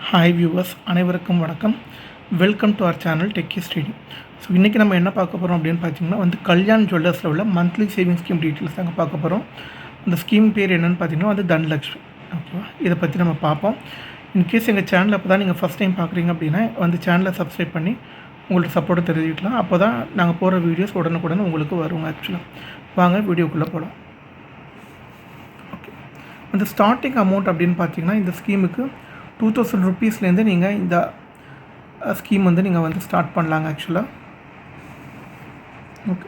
Hi viewers, அனைவருக்கும் வணக்கம். Welcome to our channel techie study. So இன்றைக்கி நம்ம என்ன பார்க்க போகிறோம் அப்படின்னு பார்த்தீங்கன்னா கல்யாண் ஜுவல்லர்ஸில் உள்ள மந்த்லி சேவிங் ஸ்கீம் டீட்டெயில்ஸ் தாங்க பார்க்க போகிறோம். அந்த ஸ்கீம் பேர் என்னென்னு பார்த்தீங்கன்னா தனலக்ஷ்மி. ஓகேவா, இதை பற்றி நம்ம பார்ப்போம். இன்கேஸ் எங்கள் சேனல் அப்போ தான் நீங்கள் ஃபஸ்ட் டைம் பார்க்குறீங்க அப்படின்னா சேனலை சப்ஸ்கிரைப் பண்ணி உங்களுக்கு சப்போர்ட்டை தெரிவிக்கலாம். அப்போ தான் நாங்கள் போகிற வீடியோஸ் உடனுக்குடன் உங்களுக்கு வருவோங்க. ஆக்சுவலாக வாங்க வீடியோக்குள்ளே போகலாம். ஓகே, அந்த ஸ்டார்டிங் அமௌண்ட் அப்படின்னு பார்த்தீங்கன்னா இந்த ஸ்கீமுக்கு 2000 rupeesலேருந்து நீங்கள் இந்த ஸ்கீம் நீங்கள் ஸ்டார்ட் பண்ணலாங்க. ஆக்சுவலாக ஓகே,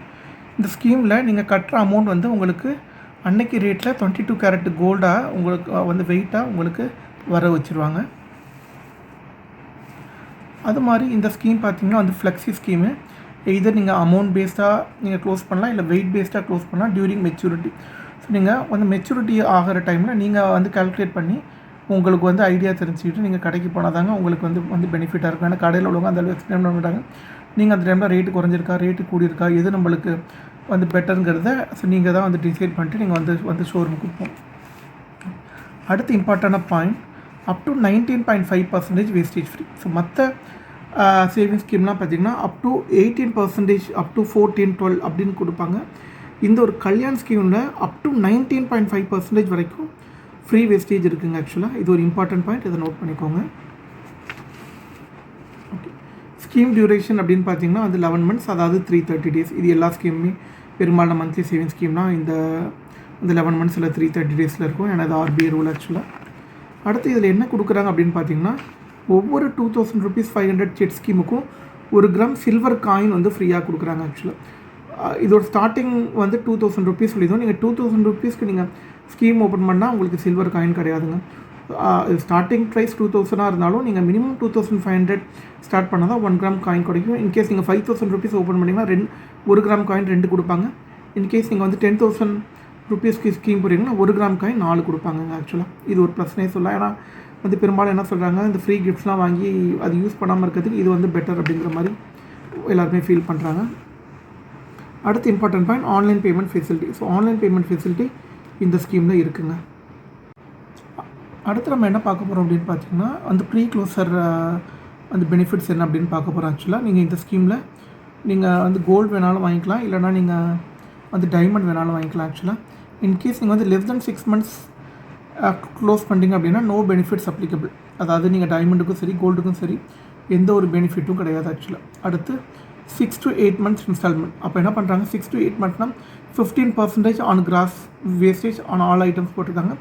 இந்த ஸ்கீமில் நீங்கள் கட்டுற அமௌண்ட் உங்களுக்கு அன்னைக்கு ரேட்டில் 22 கேரட் கோல்டாக உங்களுக்கு வெயிட்டாக உங்களுக்கு வர வச்சுருவாங்க. அது மாதிரி இந்த ஸ்கீம் பார்த்திங்கன்னா ஃப்ளெக்ஸி ஸ்கீமு. எய்தர் நீங்கள் அமௌண்ட் பேஸ்டாக நீங்கள் க்ளோஸ் பண்ணலாம், இல்லை வெயிட் பேஸ்டாக க்ளோஸ் பண்ணலாம் டியூரிங் மெச்சூரிட்டி. ஸோ நீங்கள் மெச்சூரிட்டி ஆகிற டைமில் நீங்கள் கால்குலேட் பண்ணி உங்களுக்கு ஐடியா தெரிஞ்சுக்கிட்டு நீங்கள் கடைக்கு போனால் தாங்க உங்களுக்கு பெனிஃபிட்டாக இருக்கும். ஏன்னா கடையில் உள்ளவங்க அந்த அளவு எக்ஸ்பிளைன் பண்ண மாட்டாங்க. நீங்கள் அந்த டைமில் ரேட்டு குறைஞ்சிருக்கா, ரேட்டு கூடியிருக்கா, எது நம்மளுக்கு பெட்டருங்கிறத ஸோ நீங்கள் தான் டிசைட் பண்ணிட்டு நீங்கள் ஷோரூமுக்கு போகணும். அடுத்து இம்பார்ட்டண்டான point, up to 19.5% wastage free. So மற்ற சேவிங்ஸ் ஸ்கீம்லாம் பார்த்திங்கன்னா அப் டு 18%, அப் டு 14, 12 அப்படின்னு கொடுப்பாங்க. இந்த ஒரு கல்யாண் ஸ்கீமில் அப் டு 19.5% வரைக்கும் ஃப்ரீ வேஸ்டேஜ் இருக்குங்க. ஆக்சுவலாக இது ஒரு இம்பார்ட்டன்ட் பாயிண்ட், இதை நோட் பண்ணிக்கோங்க. ஓகே, ஸ்கீம் டியூரேஷன் அப்படின்னு பார்த்தீங்கன்னா 11 months, அதாவது 330 days. இது எல்லா ஸ்கீமுமே பெரும்பாலான மந்த்லி சேவிங் ஸ்கீம்னால் இந்த 11 months இல்லை 330 days இருக்கும். ஏன்னா அது RBI ரூல். ஆக்சுவலாக அடுத்து இதில் என்ன கொடுக்குறாங்க அப்படின்னு பார்த்தீங்கன்னா ஒவ்வொரு 2000 rupees 500 செட் ஸ்கீமுக்கும் 1 கிராம் சில்வர் காயின் ஃப்ரீயாக கொடுக்குறாங்க. ஆக்சுவலாக இதோட ஸ்டார்டிங் 2000 rupees சொல்லியிருந்தோம். நீங்கள் 2000 rupeesக்கு நீங்கள் ஸ்கீம் ஓப்பன் பண்ணால் உங்களுக்கு சில்வர் காயின் கிடையாதுங்க. ஸ்டார்டிங் ப்ரைஸ் 2000 இருந்தாலும் நீங்கள் மினிமம் 2500 ஸ்டார்ட் பண்ணால் தான் 1 கிராம் காயின் கிடைக்கும். இன்கேஸ் நீங்கள் 5000 rupees ஓப்பன் பண்ணிங்கன்னா 1 கிராம் காயின் 2 கொடுப்பாங்க. இன்கேஸ் நீங்கள் 10,000 rupeesக்கு ஸ்கீம் போடுறீங்கன்னா 1 கிராம் காயின் 4 கொடுப்பாங்க. ஆக்சுவலாக இது ஒரு ப்ளஸ்னே சொல்லலாம். ஏன்னா பெரும்பாலும் என்ன சொல்கிறாங்க, இந்த ஃப்ரீ கிஃப்ட்ஸ்லாம் வாங்கி அது யூஸ் பண்ணாமல் இருக்கிறதுக்கு இது பெட்டர் அப்படிங்கிற மாதிரி எல்லாருமே ஃபீல் பண்ணுறாங்க. அடுத்து important point, online payment facility. So online payment facility இந்த ஸ்கீமில் இருக்குங்க. அடுத்து நம்ம என்ன பார்க்க போகிறோம் அப்படின்னு பார்த்தீங்கன்னா ப்ரீ க்ளோசர் பெனிஃபிட்ஸ் என்ன அப்படின்னு பார்க்க போகிறோம். ஆக்சுவலாக நீங்கள் இந்த ஸ்கீமில் நீங்கள் கோல்டு வேணாலும் வாங்கிக்கலாம், இல்லைனா நீங்கள் டைமண்ட் வேணாலும் வாங்கிக்கலாம். ஆக்சுவலாக இன்கேஸ் நீங்கள் லெஸ் தென் 6 months க்ளோஸ் பண்ணிட்டீங்க அப்படின்னா நோ பெனிஃபிட்ஸ் அப்ளிகபிள். அதாவது நீங்கள் டைமண்டுக்கும் சரி கோல்டுக்கும் சரி எந்த ஒரு பெனிஃபிட்டும் கிடையாது. ஆக்சுவலாக அடுத்து 6 to 8 months இன்ஸ்டால்மெண்ட். அப்போ என்ன பண்ணுறாங்க, 6 to 8 monthsனால் 15% on gross wastage on all items போட்டிருக்காங்க.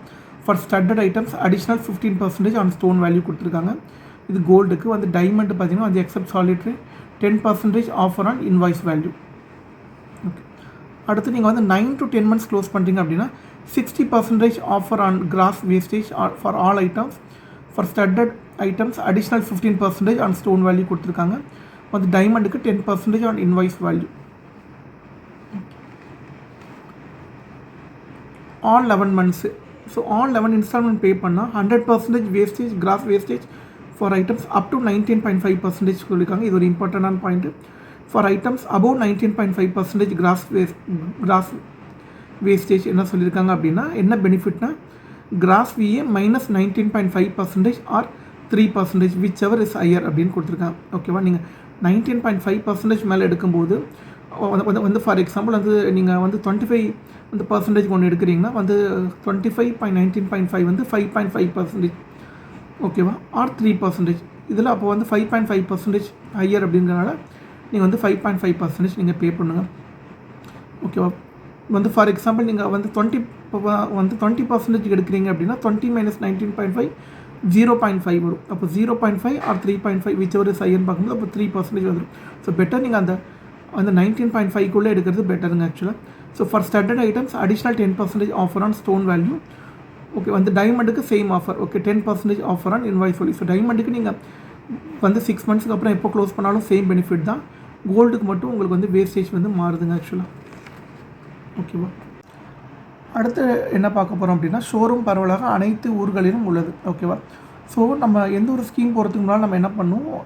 For studded items additional 15% on stone value கொடுத்துருக்காங்க. இது கோல்டுக்கு டைமண்ட் பார்த்தீங்கன்னா except solitaire 10% offer on invoice value. Okay, அடுத்து நீங்கள் 9 to 10 months க்ளோஸ் பண்ணுறீங்க அப்படின்னா 60% offer on gross wastage for all items. For studded items additional 15% on stone value கொடுத்துருக்காங்க. டைமண்டுக்கு 10% on invoice value. All 11 months. So all 11 instalment pay பண்ணால் 100% wastage gross wastage for items up to 19.5% சொல்லியிருக்காங்க. இது ஒரு இம்பார்ட்டண்டான point. For items above 19.5% gross wastage என்ன சொல்லியிருக்காங்க அப்படின்னா என்ன பெனிஃபிட்னா gross VA minus 19.5% or 3% whichever is higher அப்படின்னு கொடுத்துருக்காங்க. ஓகேவா, நீங்கள் 19.5% மேலே எடுக்கும்போது ஃபார் எக்ஸாம்பிள் நீங்கள் 25% ஒன்று எடுக்கிறீங்கன்னா 25.19.5 5.5%. ஓகேவா, ஆர் 3%. இதில் அப்போ 5.5% ஹையர் அப்படிங்கிறனால நீங்கள் 5.5% நீங்கள் பே பண்ணுங்கள். ஓகேவா, ஃபார் எக்ஸாம்பிள் நீங்கள் 20% எடுக்கிறீங்க அப்படின்னா 20 minus 19.5 0.5 வரும். அப்போ 0.5 ஆர் 3.5 விச் எவர் இஸ் ஹையர்னு பார்க்கும்போது அப்போ 3% வந்துடும். ஸோ பெட்டர் நீங்கள் அந்த 19.5க்குள்ளே எடுக்கிறது பெட்டருங்க. ஆக்சுவலாக so for studded items additional 10% offer on stone value. Okay, டைமண்டுக்கு same offer. Okay, 10% offer on invoice value. So டைமண்டுக்கு நீங்கள் 6 monthsக்கு அப்புறம் எப்போ க்ளோஸ் பண்ணாலும் சேம் பெனிஃபிட் தான். கோல்டுக்கு மட்டும் உங்களுக்கு வேஸ்டேஜ் மாறுதுங்க. ஆக்சுவலாக ஓகேவா, அடுத்து என்ன பார்க்க போகிறோம் அப்படின்னா ஷோரூம் பரவலாக அனைத்து ஊர்களிலும் உள்ளது. ஓகேவா, ஸோ நம்ம எந்த ஒரு ஸ்கீம் போகிறதுக்கு முன்னால் நம்ம என்ன பண்ணுவோம்,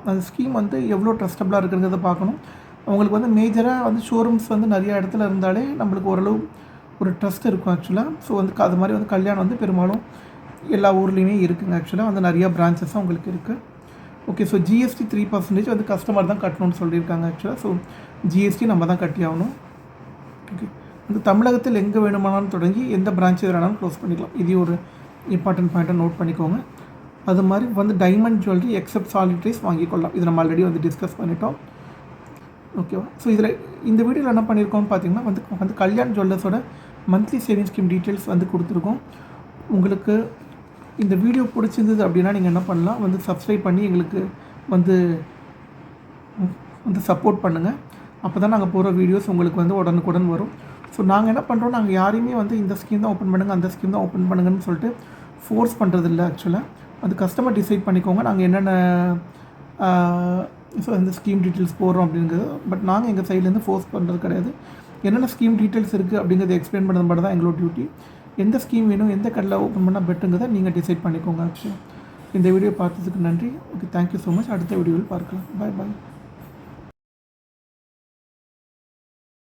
அந்த ஸ்கீம் எவ்வளோ ட்ரஸ்டபுளாக இருக்கிறத பார்க்கணும். அவங்களுக்கு மேஜராக ஷோரூம்ஸ் நிறையா இடத்துல இருந்தாலே நம்மளுக்கு ஓரளவு ஒரு ட்ரஸ்ட் இருக்கும். ஆக்சுவலாக ஸோ அது மாதிரி கல்யாணம் பெரும்பாலும் எல்லா ஊர்லேயுமே இருக்குங்க. ஆக்சுவலாக வந்து நிறையா பிரான்ச்சஸும் உங்களுக்கு இருக்குது. ஓகே, ஸோ ஜிஎஸ்டி 3% வந்து கஸ்டமர் தான் கட்டணும்னு சொல்லியிருக்காங்க. ஆக்சுவலாக ஸோ ஜிஎஸ்டி நம்ம தான் கட்டி ஆகணும். ஓகே, வந்து தமிழகத்தில் எங்கே வேணுமானாலும் தொடங்கி எந்த பிரான்ச் வேணாலும் க்ளோஸ் பண்ணிக்கலாம். இது ஒரு இம்பார்ட்டன்ட் பாயிண்ட்டை நோட் பண்ணிக்கோங்க. அது மாதிரி வந்து டைமண்ட் ஜுவல்லரி எக்ஸப்ட் சாலிட்ரிஸ் வாங்கிக்கொள்ளலாம். இது நம்ம ஆல்ரெடி வந்து டிஸ்கஸ் பண்ணிட்டோம். ஓகேவா? ஸோ இதில் இந்த வீடியோவில் என்ன பண்ணியிருக்கோம்னு பார்த்தீங்கன்னா வந்து கல்யாண் ஜுவல்லர்ஸோட மந்த்லி சேவிங்ஸ் ஸ்கீம் டீட்டெயில்ஸ் வந்து கொடுத்துருக்கோம். உங்களுக்கு இந்த வீடியோ பிடிச்சிருந்தது அப்படின்னா நீங்கள் என்ன பண்ணலாம், வந்து சப்ஸ்கிரைப் பண்ணி எங்களுக்கு வந்து சப்போர்ட் பண்ணுங்கள். அப்போ தான் நாங்கள் போகிற வீடியோஸ் உங்களுக்கு வந்து உடனுக்குடன் வரும். ஸோ நாங்கள் என்ன பண்ணுறோம், நாங்கள் யாரையுமே வந்து இந்த ஸ்கீம் தான் ஓப்பன் பண்ணுங்கள், அந்த ஸ்கீம் தான் ஓப்பன் பண்ணுங்கன்னு சொல்லிட்டு ஃபோர்ஸ் பண்ணுறதில்ல. ஆக்சுவலாக அது கஸ்டமர் டிசைட் பண்ணிக்கோங்க நாங்கள் என்னென்ன ஸோ இந்த ஸ்கீம் டீட்டெயில்ஸ் போடுறோம் அப்படிங்கிறது. பட் நாங்கள் எங்கள் சைட்லேருந்து ஃபோர்ஸ் பண்ணுறது கிடையாது. என்னென்ன ஸ்கீம் டீட்டெயில்ஸ் இருக்குது அப்படிங்கிறத எக்ஸ்பிளைன் பண்ணுறது மட்டும் தான் எங்களோட டியூட்டி. எந்த ஸ்கீம் வேணும், எந்த கடையில் ஓப்பன் பண்ணால் பெட்டுங்கிறத நீங்கள் டிசைட் பண்ணிக்கோங்க. ஆக்சுவலாக இந்த வீடியோ பார்த்ததுக்கு நன்றி. Okay, thank you so much. அடுத்த வீடியோவில் பார்க்கலாம். பாய் பாய்.